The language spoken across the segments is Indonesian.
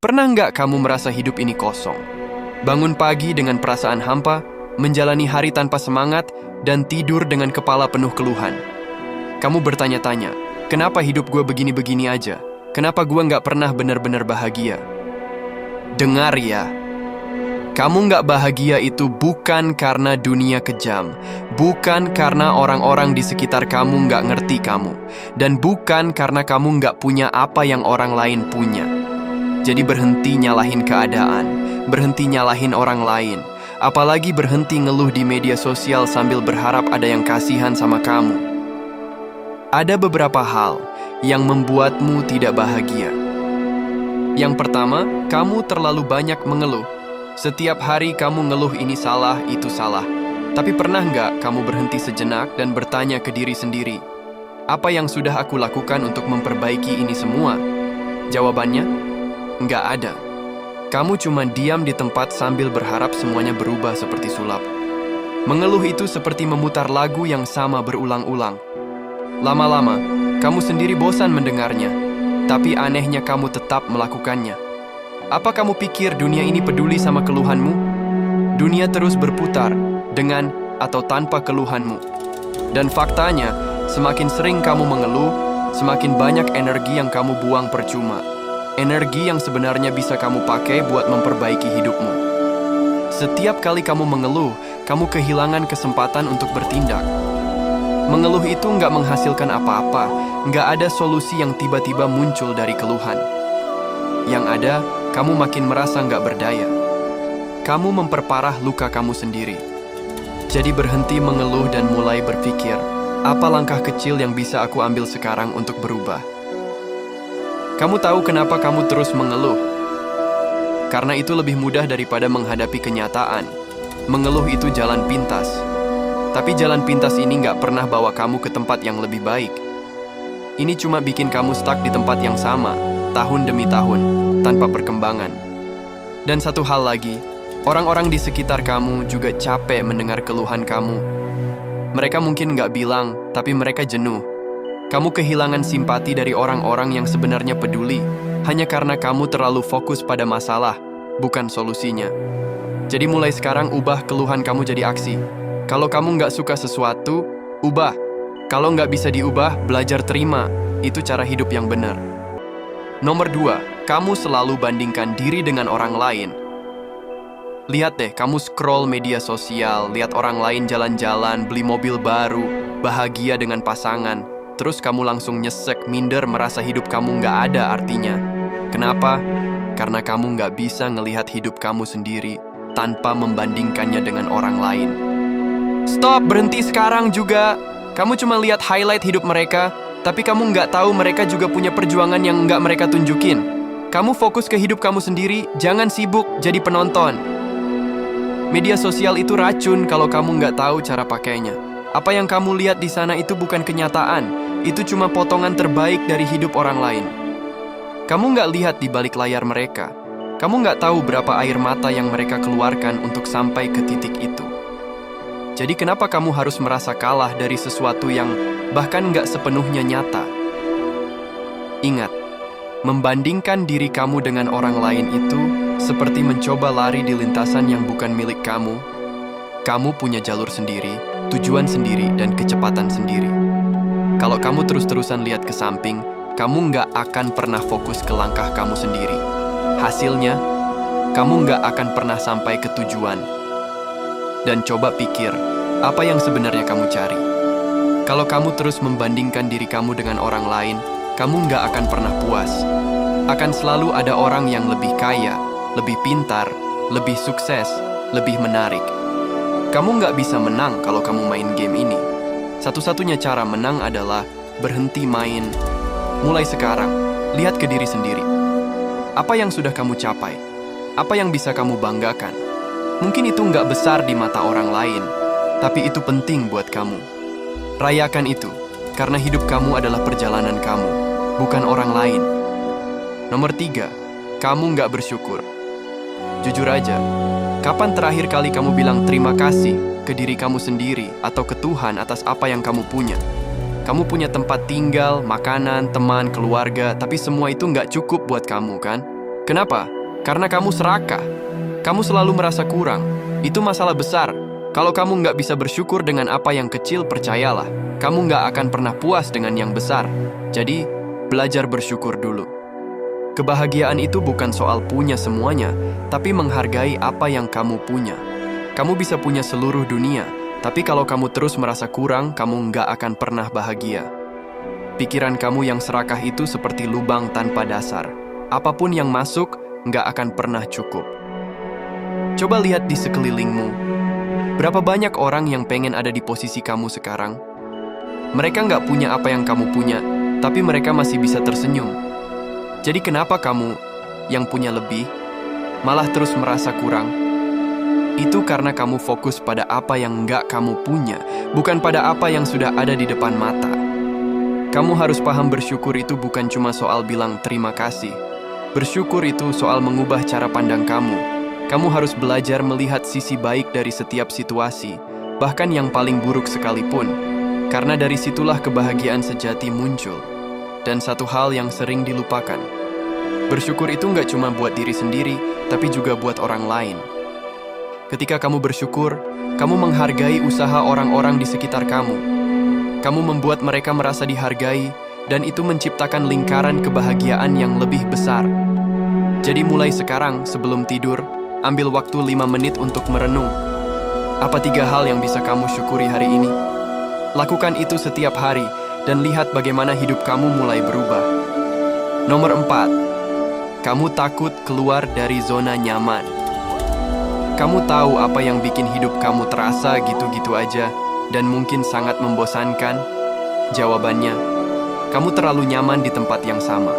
Pernah nggak kamu merasa hidup ini kosong? Bangun pagi dengan perasaan hampa, menjalani hari tanpa semangat, dan tidur dengan kepala penuh keluhan. Kamu bertanya-tanya, kenapa hidup gue begini-begini aja? Kenapa gue nggak pernah benar-benar bahagia? Dengar ya, kamu nggak bahagia itu bukan karena dunia kejam, bukan karena orang-orang di sekitar kamu nggak ngerti kamu, dan bukan karena kamu nggak punya apa yang orang lain punya. Jadi berhenti nyalahin keadaan, berhenti nyalahin orang lain, apalagi berhenti ngeluh di media sosial sambil berharap ada yang kasihan sama kamu. Ada beberapa hal yang membuatmu tidak bahagia. Yang pertama, kamu terlalu banyak mengeluh. Setiap hari kamu ngeluh ini salah, itu salah. Tapi pernah nggak kamu berhenti sejenak dan bertanya ke diri sendiri, apa yang sudah aku lakukan untuk memperbaiki ini semua? Jawabannya, nggak ada. Kamu cuma diam di tempat sambil berharap semuanya berubah seperti sulap. Mengeluh itu seperti memutar lagu yang sama berulang-ulang. Lama-lama, kamu sendiri bosan mendengarnya, tapi anehnya kamu tetap melakukannya. Apa kamu pikir dunia ini peduli sama keluhanmu? Dunia terus berputar, dengan atau tanpa keluhanmu. Dan faktanya, semakin sering kamu mengeluh, semakin banyak energi yang kamu buang percuma. Energi yang sebenarnya bisa kamu pakai buat memperbaiki hidupmu. Setiap kali kamu mengeluh, kamu kehilangan kesempatan untuk bertindak. Mengeluh itu nggak menghasilkan apa-apa, nggak ada solusi yang tiba-tiba muncul dari keluhan. Yang ada, kamu makin merasa nggak berdaya. Kamu memperparah luka kamu sendiri. Jadi berhenti mengeluh dan mulai berpikir, apa langkah kecil yang bisa aku ambil sekarang untuk berubah? Kamu tahu kenapa kamu terus mengeluh? Karena itu lebih mudah daripada menghadapi kenyataan. Mengeluh itu jalan pintas. Tapi jalan pintas ini nggak pernah bawa kamu ke tempat yang lebih baik. Ini cuma bikin kamu stuck di tempat yang sama, tahun demi tahun, tanpa perkembangan. Dan satu hal lagi, orang-orang di sekitar kamu juga capek mendengar keluhan kamu. Mereka mungkin nggak bilang, tapi mereka jenuh. Kamu kehilangan simpati dari orang-orang yang sebenarnya peduli, hanya karena kamu terlalu fokus pada masalah, bukan solusinya. Jadi mulai sekarang ubah keluhan kamu jadi aksi. Kalau kamu nggak suka sesuatu, ubah. Kalau nggak bisa diubah, belajar terima. Itu cara hidup yang benar. Nomor 2, kamu selalu bandingkan diri dengan orang lain. Lihat deh, kamu scroll media sosial, lihat orang lain jalan-jalan, beli mobil baru, bahagia dengan pasangan. Terus kamu langsung nyesek, minder, merasa hidup kamu nggak ada artinya. Kenapa? Karena kamu nggak bisa ngelihat hidup kamu sendiri tanpa membandingkannya dengan orang lain. Stop, berhenti sekarang juga. Kamu cuma lihat highlight hidup mereka, tapi kamu nggak tahu mereka juga punya perjuangan yang nggak mereka tunjukin. Kamu fokus ke hidup kamu sendiri, jangan sibuk jadi penonton. Media sosial itu racun kalau kamu nggak tahu cara pakainya. Apa yang kamu lihat di sana itu bukan kenyataan, itu cuma potongan terbaik dari hidup orang lain. Kamu nggak lihat di balik layar mereka. Kamu nggak tahu berapa air mata yang mereka keluarkan untuk sampai ke titik itu. Jadi kenapa kamu harus merasa kalah dari sesuatu yang bahkan nggak sepenuhnya nyata? Ingat, membandingkan diri kamu dengan orang lain itu seperti mencoba lari di lintasan yang bukan milik kamu. Kamu punya jalur sendiri, tujuan sendiri, dan kecepatan sendiri. Kalau kamu terus-terusan lihat ke samping, kamu nggak akan pernah fokus ke langkah kamu sendiri. Hasilnya, kamu nggak akan pernah sampai ke tujuan. Dan coba pikir, apa yang sebenarnya kamu cari? Kalau kamu terus membandingkan diri kamu dengan orang lain, kamu nggak akan pernah puas. Akan selalu ada orang yang lebih kaya, lebih pintar, lebih sukses, lebih menarik. Kamu nggak bisa menang kalau kamu main game ini. Satu-satunya cara menang adalah berhenti main. Mulai sekarang, lihat ke diri sendiri. Apa yang sudah kamu capai? Apa yang bisa kamu banggakan? Mungkin itu nggak besar di mata orang lain, tapi itu penting buat kamu. Rayakan itu, karena hidup kamu adalah perjalanan kamu, bukan orang lain. Nomor 3, kamu nggak bersyukur. Jujur aja, kapan terakhir kali kamu bilang terima kasih ke diri kamu sendiri atau ke Tuhan atas apa yang kamu punya? Kamu punya tempat tinggal, makanan, teman, keluarga, tapi semua itu nggak cukup buat kamu, kan? Kenapa? Karena kamu serakah. Kamu selalu merasa kurang. Itu masalah besar. Kalau kamu nggak bisa bersyukur dengan apa yang kecil, percayalah, kamu nggak akan pernah puas dengan yang besar. Jadi, belajar bersyukur dulu. Kebahagiaan itu bukan soal punya semuanya, tapi menghargai apa yang kamu punya. Kamu bisa punya seluruh dunia, tapi kalau kamu terus merasa kurang, kamu nggak akan pernah bahagia. Pikiran kamu yang serakah itu seperti lubang tanpa dasar. Apapun yang masuk, nggak akan pernah cukup. Coba lihat di sekelilingmu. Berapa banyak orang yang pengen ada di posisi kamu sekarang? Mereka nggak punya apa yang kamu punya, tapi mereka masih bisa tersenyum. Jadi kenapa kamu, yang punya lebih, malah terus merasa kurang? Itu karena kamu fokus pada apa yang nggak kamu punya, bukan pada apa yang sudah ada di depan mata. Kamu harus paham bersyukur itu bukan cuma soal bilang terima kasih. Bersyukur itu soal mengubah cara pandang kamu. Kamu harus belajar melihat sisi baik dari setiap situasi, bahkan yang paling buruk sekalipun. Karena dari situlah kebahagiaan sejati muncul. Dan satu hal yang sering dilupakan. Bersyukur itu nggak cuma buat diri sendiri, tapi juga buat orang lain. Ketika kamu bersyukur, kamu menghargai usaha orang-orang di sekitar kamu. Kamu membuat mereka merasa dihargai, dan itu menciptakan lingkaran kebahagiaan yang lebih besar. Jadi mulai sekarang, sebelum tidur, ambil waktu 5 menit untuk merenung. Apa 3 hal yang bisa kamu syukuri hari ini? Lakukan itu setiap hari, dan lihat bagaimana hidup kamu mulai berubah. Nomor 4, kamu takut keluar dari zona nyaman. Kamu tahu apa yang bikin hidup kamu terasa gitu-gitu aja, dan mungkin sangat membosankan? Jawabannya, kamu terlalu nyaman di tempat yang sama.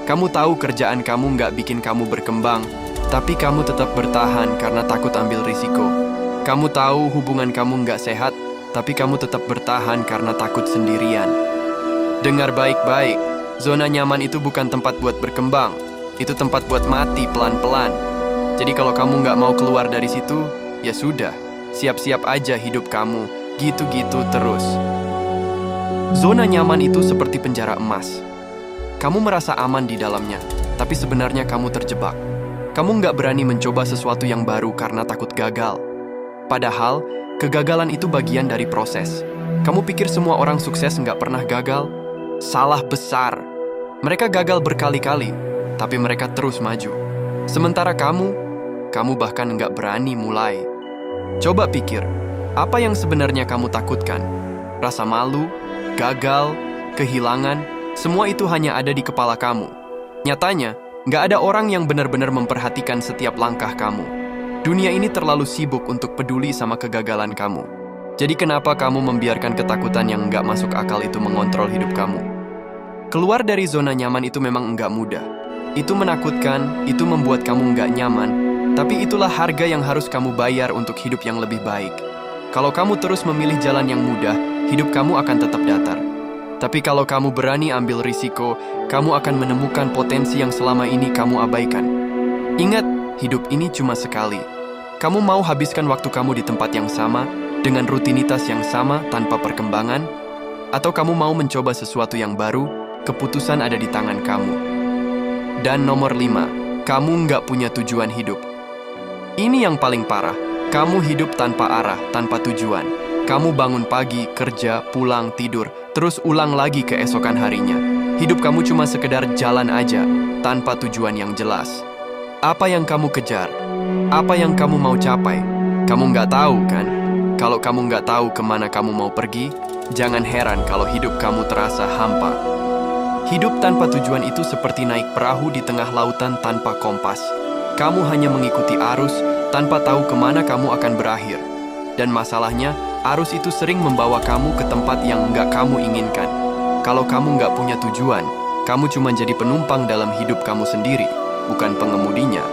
Kamu tahu kerjaan kamu nggak bikin kamu berkembang, tapi kamu tetap bertahan karena takut ambil risiko. Kamu tahu hubungan kamu nggak sehat, tapi kamu tetap bertahan karena takut sendirian. Dengar baik-baik, zona nyaman itu bukan tempat buat berkembang, itu tempat buat mati pelan-pelan. Jadi kalau kamu nggak mau keluar dari situ, ya sudah, siap-siap aja hidup kamu, gitu-gitu terus. Zona nyaman itu seperti penjara emas. Kamu merasa aman di dalamnya, tapi sebenarnya kamu terjebak. Kamu nggak berani mencoba sesuatu yang baru karena takut gagal. Padahal, kegagalan itu bagian dari proses. Kamu pikir semua orang sukses nggak pernah gagal? Salah besar. Mereka gagal berkali-kali, tapi mereka terus maju. Sementara kamu bahkan nggak berani mulai. Coba pikir, apa yang sebenarnya kamu takutkan? Rasa malu, gagal, kehilangan, semua itu hanya ada di kepala kamu. Nyatanya, nggak ada orang yang benar-benar memperhatikan setiap langkah kamu. Dunia ini terlalu sibuk untuk peduli sama kegagalan kamu. Jadi kenapa kamu membiarkan ketakutan yang nggak masuk akal itu mengontrol hidup kamu? Keluar dari zona nyaman itu memang nggak mudah. Itu menakutkan, itu membuat kamu nggak nyaman, tapi itulah harga yang harus kamu bayar untuk hidup yang lebih baik. Kalau kamu terus memilih jalan yang mudah, hidup kamu akan tetap datar. Tapi kalau kamu berani ambil risiko, kamu akan menemukan potensi yang selama ini kamu abaikan. Ingat, hidup ini cuma sekali. Kamu mau habiskan waktu kamu di tempat yang sama, dengan rutinitas yang sama tanpa perkembangan? Atau kamu mau mencoba sesuatu yang baru? Keputusan ada di tangan kamu. Dan nomor 5, kamu nggak punya tujuan hidup. Ini yang paling parah. Kamu hidup tanpa arah, tanpa tujuan. Kamu bangun pagi, kerja, pulang, tidur, terus ulang lagi keesokan harinya. Hidup kamu cuma sekedar jalan aja, tanpa tujuan yang jelas. Apa yang kamu kejar? Apa yang kamu mau capai? Kamu nggak tahu, kan? Kalau kamu nggak tahu kemana kamu mau pergi, jangan heran kalau hidup kamu terasa hampa. Hidup tanpa tujuan itu seperti naik perahu di tengah lautan tanpa kompas. Kamu hanya mengikuti arus, tanpa tahu kemana kamu akan berakhir. Dan masalahnya, arus itu sering membawa kamu ke tempat yang nggak kamu inginkan. Kalau kamu nggak punya tujuan, kamu cuma jadi penumpang dalam hidup kamu sendiri, bukan pengemudinya.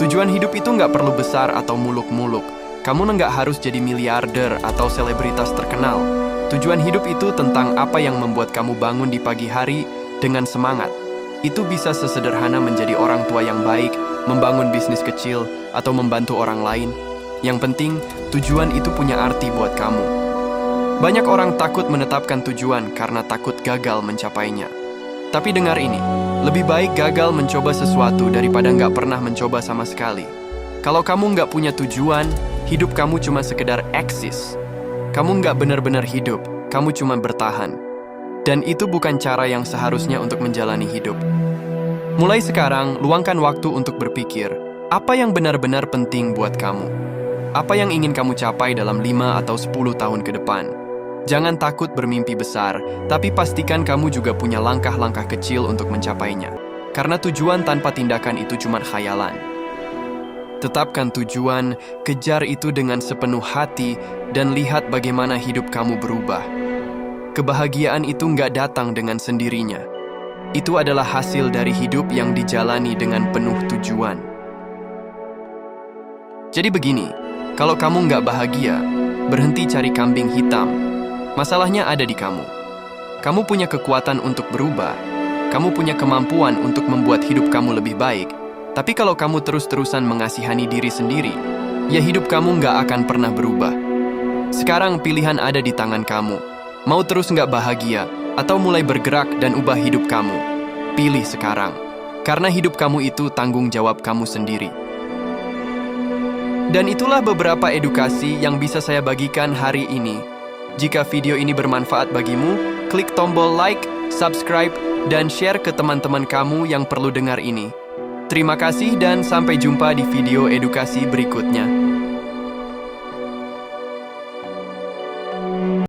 Tujuan hidup itu nggak perlu besar atau muluk-muluk. Kamu nggak harus jadi miliarder atau selebritas terkenal. Tujuan hidup itu tentang apa yang membuat kamu bangun di pagi hari dengan semangat. Itu bisa sesederhana menjadi orang tua yang baik, membangun bisnis kecil, atau membantu orang lain. Yang penting, tujuan itu punya arti buat kamu. Banyak orang takut menetapkan tujuan karena takut gagal mencapainya. Tapi dengar ini, Lebih baik gagal mencoba sesuatu daripada nggak pernah mencoba sama sekali. Kalau kamu nggak punya tujuan, hidup kamu cuma sekedar eksis. Kamu nggak benar-benar hidup, kamu cuma bertahan. Dan itu bukan cara yang seharusnya untuk menjalani hidup. Mulai sekarang, luangkan waktu untuk berpikir, apa yang benar-benar penting buat kamu? Apa yang ingin kamu capai dalam 5 atau 10 tahun ke depan? Jangan takut bermimpi besar, tapi pastikan kamu juga punya langkah-langkah kecil untuk mencapainya. Karena tujuan tanpa tindakan itu cuma khayalan. Tetapkan tujuan, kejar itu dengan sepenuh hati, dan lihat bagaimana hidup kamu berubah. Kebahagiaan itu nggak datang dengan sendirinya. Itu adalah hasil dari hidup yang dijalani dengan penuh tujuan. Jadi begini, kalau kamu nggak bahagia, berhenti cari kambing hitam. Masalahnya ada di kamu. Kamu punya kekuatan untuk berubah. Kamu punya kemampuan untuk membuat hidup kamu lebih baik. Tapi kalau kamu terus-terusan mengasihani diri sendiri, ya hidup kamu nggak akan pernah berubah. Sekarang pilihan ada di tangan kamu. Mau terus nggak bahagia, atau mulai bergerak dan ubah hidup kamu? Pilih sekarang. Karena hidup kamu itu tanggung jawab kamu sendiri. Dan itulah beberapa edukasi yang bisa saya bagikan hari ini. Jika video ini bermanfaat bagimu, klik tombol like, subscribe, dan share ke teman-teman kamu yang perlu dengar ini. Terima kasih dan sampai jumpa di video edukasi berikutnya.